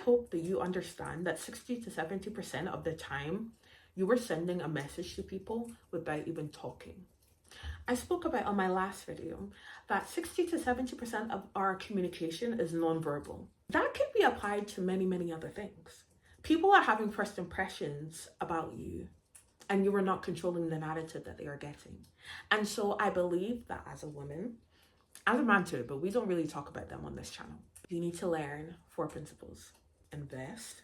hope that you understand that 60 to 70% of the time, you were sending a message to people without even talking. I spoke about on my last video that 60 to 70% of our communication is nonverbal. That can be applied to many, many other things. People are having first impressions about you, and you are not controlling the narrative that they are getting. And so I believe that as a woman, as a man too, but we don't really talk about them on this channel, you need to learn 4 principles. Invest,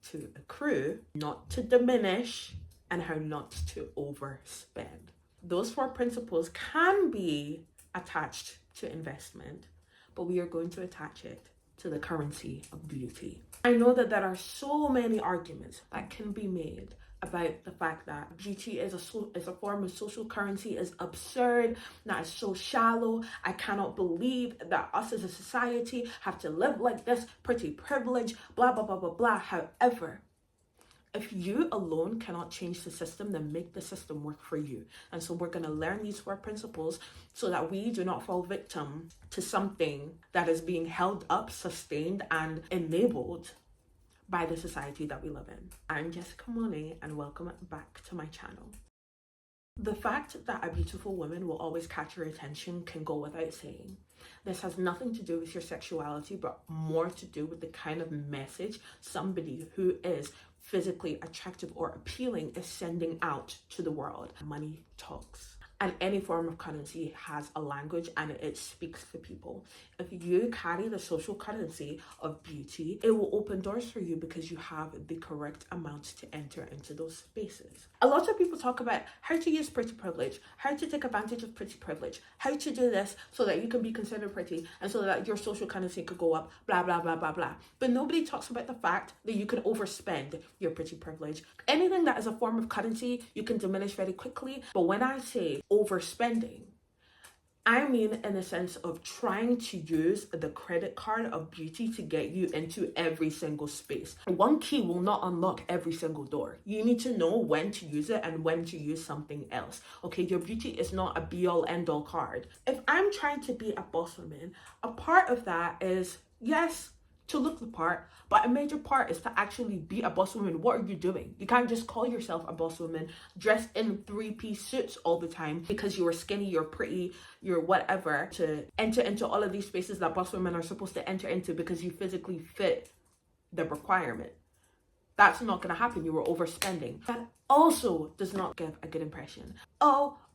to accrue, not to diminish, and how not to overspend. Those 4 principles can be attached to investment, but we are going to attach it to the currency of beauty. I know that there are so many arguments that can be made about the fact that beauty is a form of social currency is absurd, that is so shallow. I cannot believe that us as a society have to live like this, pretty privilege, blah, blah, blah, blah, blah. However, if you alone cannot change the system, then make the system work for you. And so we're going to learn these 4 principles so that we do not fall victim to something that is being held up, sustained, and enabled by the society that we live in. I'm Jessica Monet, and welcome back to my channel. The fact that a beautiful woman will always catch your attention can go without saying. This has nothing to do with your sexuality, but more to do with the kind of message somebody who is physically attractive or appealing is sending out to the world. Money talks. And any form of currency has a language and it speaks to people. If you carry the social currency of beauty, it will open doors for you because you have the correct amount to enter into those spaces. A lot of people talk about how to use pretty privilege, how to take advantage of pretty privilege, how to do this so that you can be considered pretty and so that your social currency could go up, blah, blah, blah, blah, blah. But nobody talks about the fact that you can overspend your pretty privilege. Anything that is a form of currency, you can diminish very quickly. But when I say overspending, I mean in the sense of trying to use the credit card of beauty to get you into every single space. One key will not unlock every single door. You need to know when to use it and when to use something else. Okay, your beauty is not a be-all end-all card. If I'm trying to be a boss woman, a part of that is, yes, to look the part, but a major part is to actually be a boss woman. What are you doing? You can't just call yourself a boss woman dressed in 3-piece suits all the time because you are skinny, you're pretty, you're whatever, to enter into all of these spaces that boss women are supposed to enter into because you physically fit the requirement. That's not going to happen. You were overspending. That also does not give a good impression.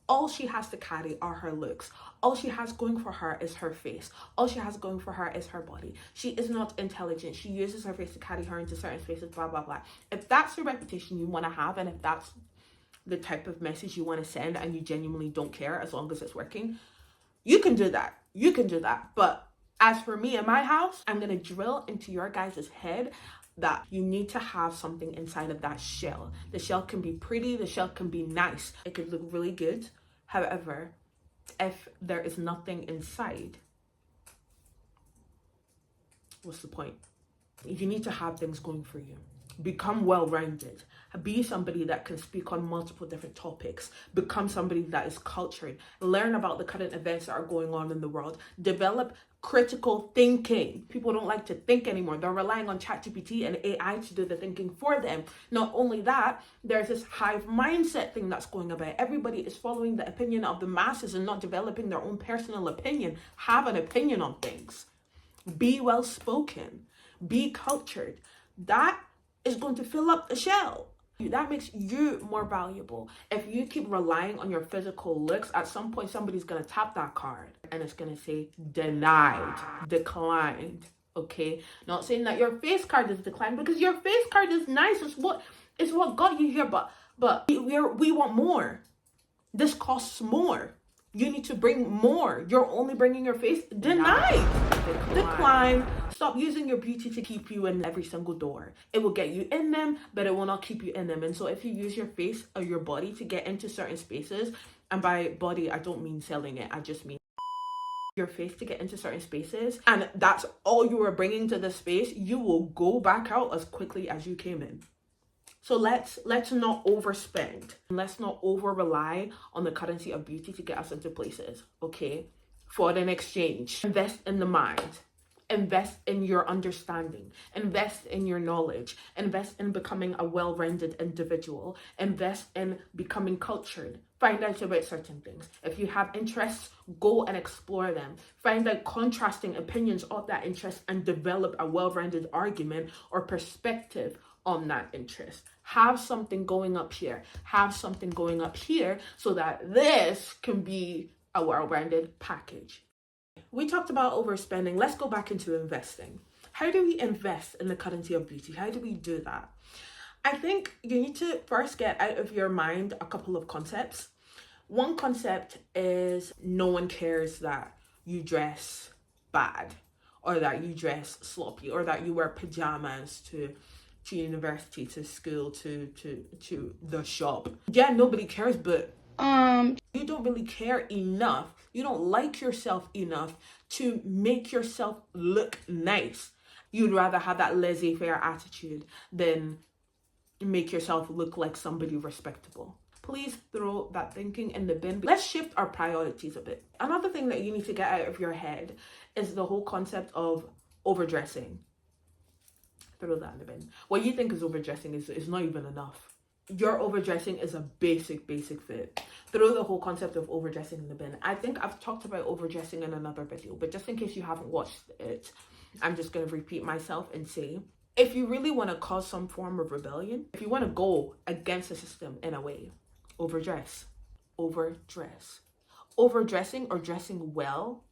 All she has to carry are her looks. All she has going for her is her face. All she has going for her is her body. She is not intelligent. She uses her face to carry her into certain spaces, blah, blah, blah. If that's the reputation you want to have, and if that's the type of message you want to send, and you genuinely don't care as long as it's working, you can do that. You can do that. But as for me in my house, I'm going to drill into your guys' head that you need to have something inside of that shell. The shell can be pretty, the shell can be nice. It could look really good. However, if there is nothing inside, what's the point? You need to have things going for you. Become well-rounded. Be somebody that can speak on multiple different topics. Become somebody that is cultured. Learn about the current events that are going on in the world. Develop critical thinking. People don't like to think anymore. They're relying on ChatGPT and AI to do the thinking for them. Not only that, there's this hive mindset thing that's going about. Everybody is following the opinion of the masses and not developing their own personal opinion. Have an opinion on things. Be well-spoken. Be cultured. That is going to fill up the shell. That makes you more valuable. If you keep relying on your physical looks, at some point somebody's going to tap that card and it's going to say denied, declined. Okay, not saying that your face card is declined, because your face card is nice. It's what got you here, but we want more. This costs more. You need to bring more. You're only bringing your face. Denied. Decline. Stop using your beauty to keep you in every single door. It will get you in them, but it will not keep you in them. And so if you use your face or your body to get into certain spaces, and by body, I don't mean selling it. I just mean your face to get into certain spaces, and that's all you are bringing to the space, you will go back out as quickly as you came in. So let's not overspend. Let's not over rely on the currency of beauty to get us into places, okay? For an exchange. Invest in the mind. Invest in your understanding, invest in your knowledge, invest in becoming a well-rounded individual, invest in becoming cultured. Find out about certain things. If you have interests, go and explore them. Find out contrasting opinions of that interest and develop a well-rounded argument or perspective on that interest. Have something going up here, have something going up here, so that this can be a well-rounded package. We talked about overspending. Let's go back into investing. How do we invest in the currency of beauty? How do we do that? I think you need to first get out of your mind a couple of concepts. One concept is no one cares that you dress bad, or that you dress sloppy, or that you wear pajamas to university, to school, to the shop. Yeah, nobody cares, but you don't really care enough. You don't like yourself enough to make yourself look nice. You'd rather have that laissez-faire attitude than make yourself look like somebody respectable. Please throw that thinking in the bin. Let's shift our priorities a bit. Another thing that you need to get out of your head is the whole concept of overdressing. Throw that in the bin. What you think is overdressing is not even enough. Your overdressing is a basic fit. Throw the whole concept of overdressing in the bin. I think I've talked about overdressing in another video, but just in case you haven't watched it, I'm just going to repeat myself and say, if you really want to cause some form of rebellion, if you want to go against the system in a way, overdress. Overdressing or dressing well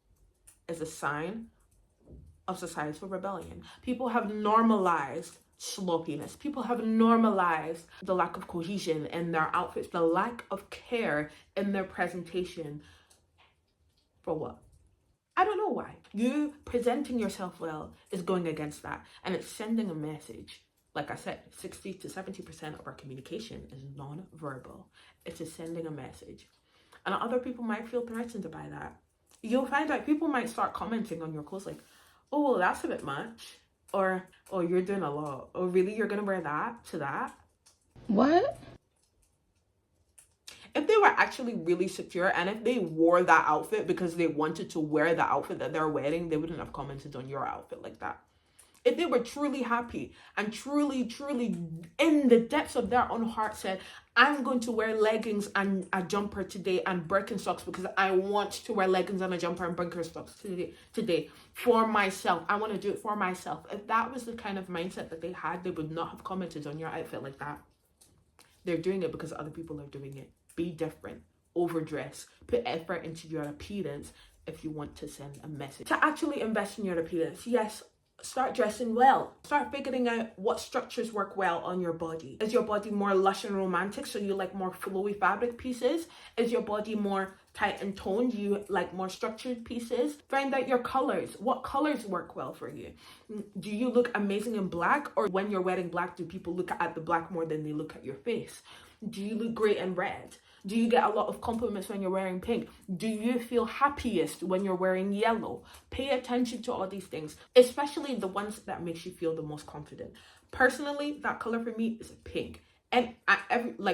is a sign of societal rebellion. People have normalized sloppiness. People have normalized the lack of cohesion in their outfits, the lack of care in their presentation. For what? I don't know why. You presenting yourself well is going against that, and it's sending a message. Like I said, 60 to 70% of our communication is non-verbal. It is sending a message. And other people might feel threatened by that. You'll find out people might start commenting on your clothes like, oh, well, that's a bit much. Or, oh, you're doing a lot. Oh, really? You're going to wear that to that? What? If they were actually really secure, and if they wore that outfit because they wanted to wear the outfit that they're wearing, they wouldn't have commented on your outfit like that. If they were truly happy and truly in the depths of their own heart said, I'm going to wear leggings and a jumper today and Birkenstocks because I want to wear leggings and a jumper and Birkenstocks today for myself. I want to do it for myself. If that was the kind of mindset that they had, they would not have commented on your outfit like that. They're doing it because other people are doing it. Be different. Overdress. Put effort into your appearance if you want to send a message. To actually invest in your appearance, yes, start dressing well. Start figuring out what structures work well on your body. Is your body more lush and romantic, so you like more flowy fabric pieces? Is your body more tight and toned? You like more structured pieces? Find out your colors. What colors work well for you? Do you look amazing in black? Or when you're wearing black, do people look at the black more than they look at your face? Do you look great in red? Do you get a lot of compliments when you're wearing pink? Do you feel happiest when you're wearing yellow? Pay attention to all these things, especially the ones that makes you feel the most confident. Personally, that color for me is pink. And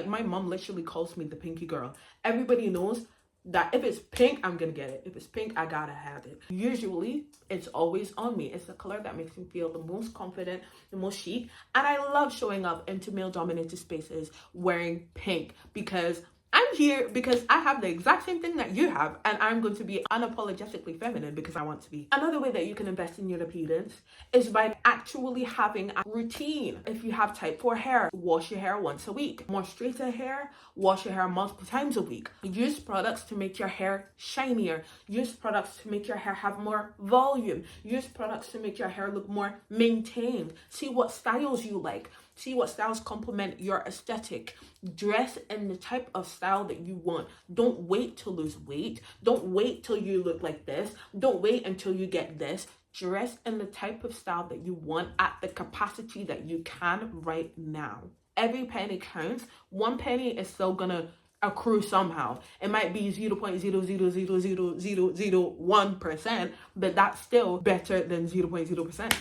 my mom literally calls me the pinky girl. Everybody knows that if it's pink, I'm gonna get it. If it's pink, I gotta have it. Usually, it's always on me. It's the color that makes me feel the most confident, the most chic. And I love showing up into male-dominated spaces wearing pink because I'm here because I have the exact same thing that you have, and I'm going to be unapologetically feminine because I want to be. Another way that you can invest in your appearance is by actually having a routine. If you have type 4 hair, wash your hair once a week. More straighter hair, wash your hair multiple times a week. Use products to make your hair shinier. Use products to make your hair have more volume. Use products to make your hair look more maintained. See what styles you like. See what styles complement your aesthetic. Dress in the type of style that you want. Don't wait to lose weight. Don't wait till you look like this. Don't wait until you get this. Dress in the type of style that you want at the capacity that you can right now. Every penny counts. 1 penny is still gonna accrue somehow. It might be 0.0000001%, but that's still better than 0.0%.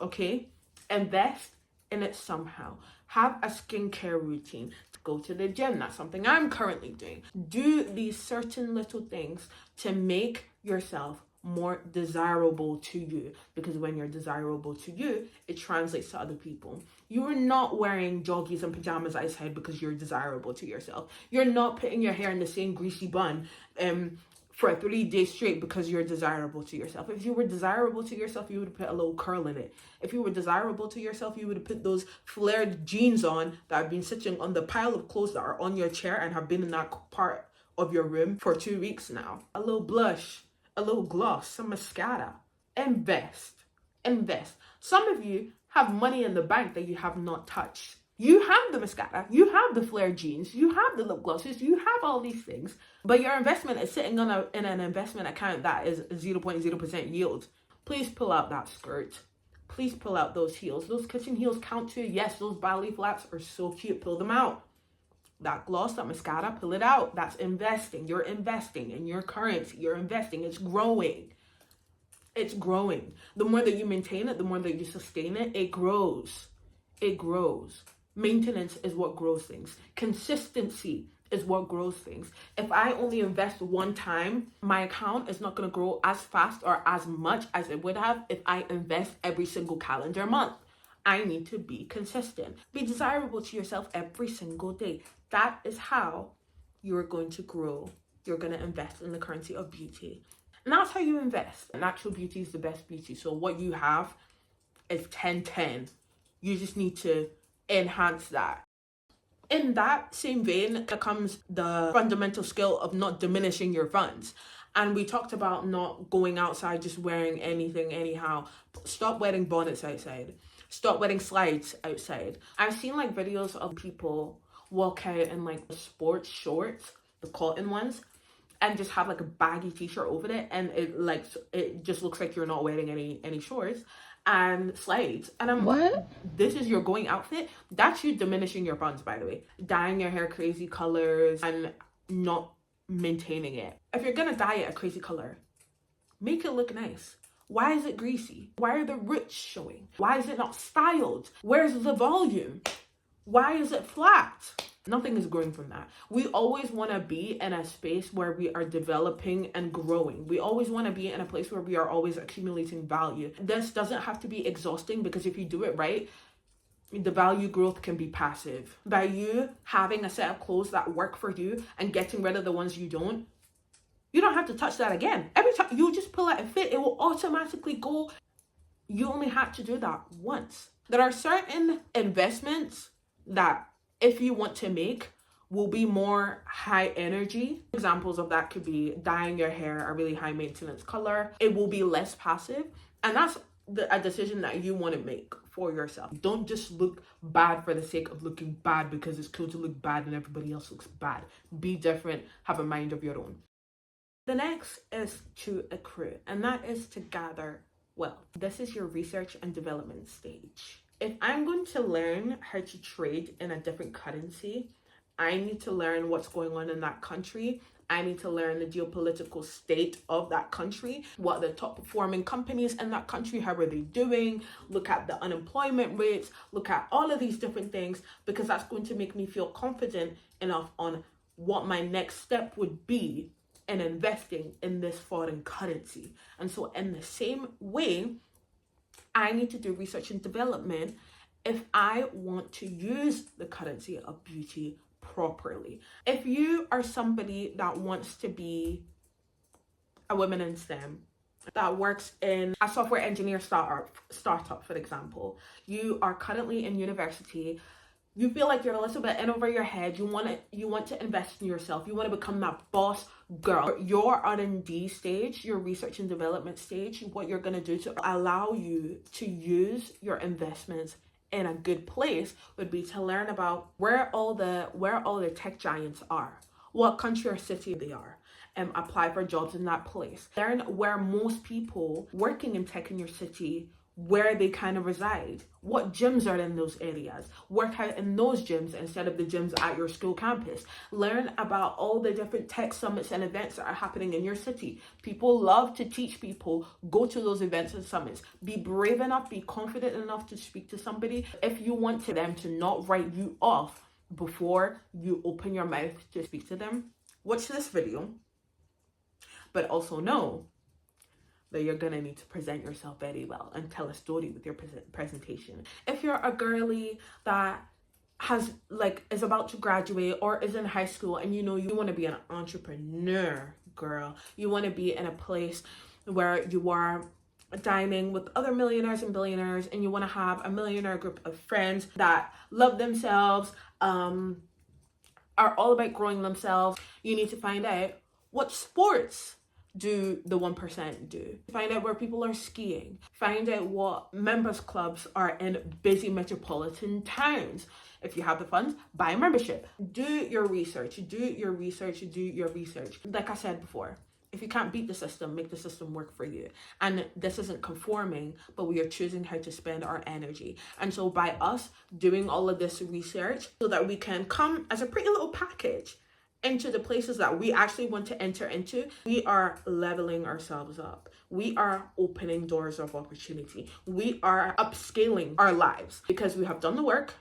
Okay? Invest in it somehow. Have a skincare routine. Go to the gym. That's something I'm currently doing. Do these certain little things to make yourself more desirable to you, because when you're desirable to you, it translates to other people. You are not wearing joggies and pajamas, I said, because you're desirable to yourself. You're not putting your hair in the same greasy bun for 3 days straight because you're desirable to yourself. If you were desirable to yourself, you would have put a little curl in it. If you were desirable to yourself, you would have put those flared jeans on that have been sitting on the pile of clothes that are on your chair and have been in that part of your room for 2 weeks now. A little blush, a little gloss, some mascara. Invest. Some of you have money in the bank that you have not touched. You have the mascara, you have the flared jeans, you have the lip glosses, you have all these things, but your investment is sitting in an investment account that is 0.0% yield. Please pull out that skirt. Please pull out those heels. Those kitchen heels count too. Yes, those ballet flats are so cute. Pull them out. That gloss, that mascara, pull it out. That's investing. You're investing in your currency. You're investing. It's growing. It's growing. The more that you maintain it, the more that you sustain it, it grows. It grows. Maintenance is what grows things. Consistency is what grows things. If I only invest one time, my account is not going to grow as fast or as much as it would have if I invest every single calendar month. I need to be consistent. Be desirable to yourself every single day. That is how you're going to grow. You're going to invest in the currency of beauty. And that's how you invest. Natural beauty is the best beauty. So what you have is 10-10. You just need to enhance that. In that same vein comes the fundamental skill of not diminishing your funds. And we talked about not going outside just wearing anything anyhow. Stop wearing bonnets outside. Stop wearing slides outside. I've seen like videos of people walk out in like sports shorts, the cotton ones, and just have like a baggy t-shirt over it, and it just looks like you're not wearing any shorts and slides. And I'm What? This is your going outfit? That's you diminishing your funds, by the way. Dyeing your hair crazy colors and not maintaining it. If you're gonna dye it a crazy color, make it look nice. Why is it greasy? Why are the roots showing? Why is it not styled? Where's the volume? Why is it flat? Nothing is growing from that. We always want to be in a space where we are developing and growing. We always want to be in a place where we are always accumulating value. This doesn't have to be exhausting, because if you do it right, the value growth can be passive. By you having a set of clothes that work for you and getting rid of the ones you don't have to touch that again. Every time you just pull out a fit, it will automatically go. You only have to do that once. There are certain investments that if you want to make will be more high energy. Examples of that could be dyeing your hair a really high maintenance color. It will be less passive, and that's a decision that you want to make for yourself. Don't just look bad for the sake of looking bad because it's cool to look bad and everybody else looks bad. Be different, have a mind of your own. The next is to accrue, and that is to gather wealth. This is your research and development stage. If I'm going to learn how to trade in a different currency, I need to learn what's going on in that country. I need to learn the geopolitical state of that country, what are the top performing companies in that country, how are they doing, look at the unemployment rates, look at all of these different things, because that's going to make me feel confident enough on what my next step would be in investing in this foreign currency. And so in the same way, I need to do research and development if I want to use the currency of beauty properly. If you are somebody that wants to be a woman in STEM, that works in a software engineer startup, for example, you are currently in university, you feel like you're a little bit in over your head, you want to invest in yourself, you want to become that boss girl. Your R&D stage, your research and development stage, what you're going to do to allow you to use your investments in a good place would be to learn about where all the tech giants are, what country or city they are, and apply for jobs in that place. Learn where most people working in tech in your city, where they kind of reside, what gyms are in those areas, work out in those gyms instead of the gyms at your school campus. Learn about all the different tech summits and events that are happening in your city. People love to teach people, go to those events and summits. Be brave enough, be confident enough to speak to somebody if you want them to not write you off before you open your mouth to speak to them. Watch this video, but also know that you're gonna need to present yourself very well and tell a story with your presentation. If you're a girly that is about to graduate or is in high school, and you want to be an entrepreneur, girl, you want to be in a place where you are dining with other millionaires and billionaires, and you want to have a millionaire group of friends that love themselves, are all about growing themselves, you need to find out what sports do the 1% do. Find out where people are skiing. Find out what members clubs are in busy metropolitan towns. If you have the funds, buy a membership. Do your research. Like I said before, if you can't beat the system, make the system work for you. And this isn't conforming, but we are choosing how to spend our energy. And so by us doing all of this research so that we can come as a pretty little package into the places that we actually want to enter into, we are leveling ourselves up. We are opening doors of opportunity. We are upscaling our lives because we have done the work.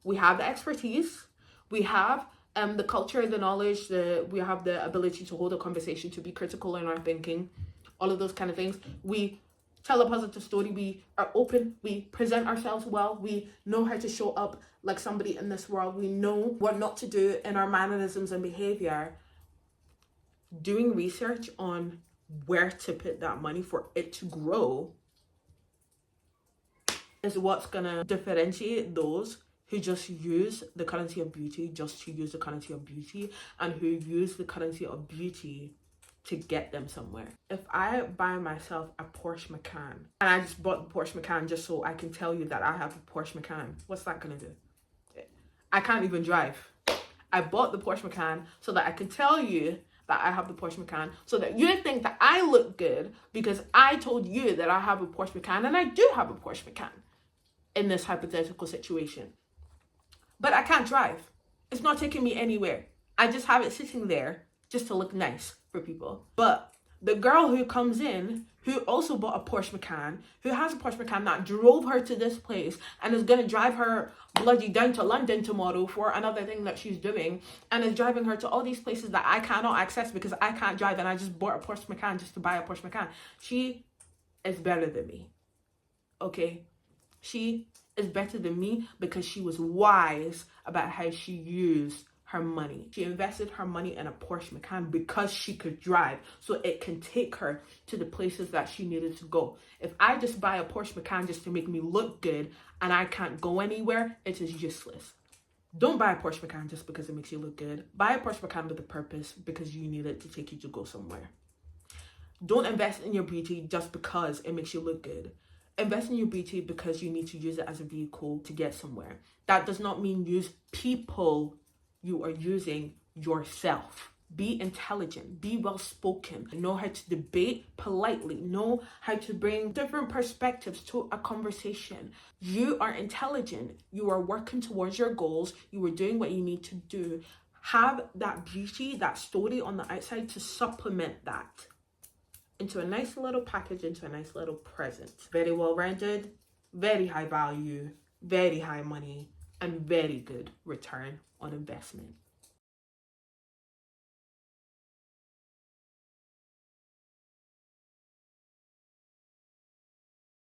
We have the expertise. We have the culture, the knowledge, we have the ability to hold a conversation, to be critical in our thinking, all of those kind of things. We tell a positive story. We are open. We present ourselves well. We know how to show up like somebody in this world. We know what not to do in our mannerisms and behavior. Doing research on where to put that money for it to grow is what's gonna differentiate those who just use the currency of beauty just to use the currency of beauty, and who use the currency of beauty to get them somewhere. If I buy myself a Porsche Macan, and I just bought the Porsche Macan just so I can tell you that I have a Porsche Macan, what's that gonna do? I can't even drive. I bought the Porsche Macan so that I can tell you that I have the Porsche Macan, so that you think that I look good because I told you that I have a Porsche Macan, and I do have a Porsche Macan in this hypothetical situation. But I can't drive. It's not taking me anywhere. I just have it sitting there just to look nice for people. But the girl who comes in, who also bought a Porsche Macan, who has a Porsche Macan that drove her to this place and is going to drive her bloody down to London tomorrow for another thing that she's doing, and is driving her to all these places that I cannot access because I can't drive, and I just bought a Porsche Macan just to buy a Porsche Macan. She is better than me. Okay? She is better than me because she was wise about how she used her money. She invested her money in a Porsche Macan because she could drive, so it can take her to the places that she needed to go. If I just buy a Porsche Macan just to make me look good and I can't go anywhere, it is useless. Don't buy a Porsche Macan just because it makes you look good. Buy a Porsche Macan with a purpose because you need it to take you to go somewhere. Don't invest in your beauty just because it makes you look good. Invest in your beauty because you need to use it as a vehicle to get somewhere. That does not mean use people. You are using yourself. Be intelligent, be well-spoken, know how to debate politely, know how to bring different perspectives to a conversation. You are intelligent. You are working towards your goals. You are doing what you need to do. Have that beauty, that story on the outside to supplement that into a nice little package, into a nice little present. Very well-rounded, very high value, very high money, and very good return on investment.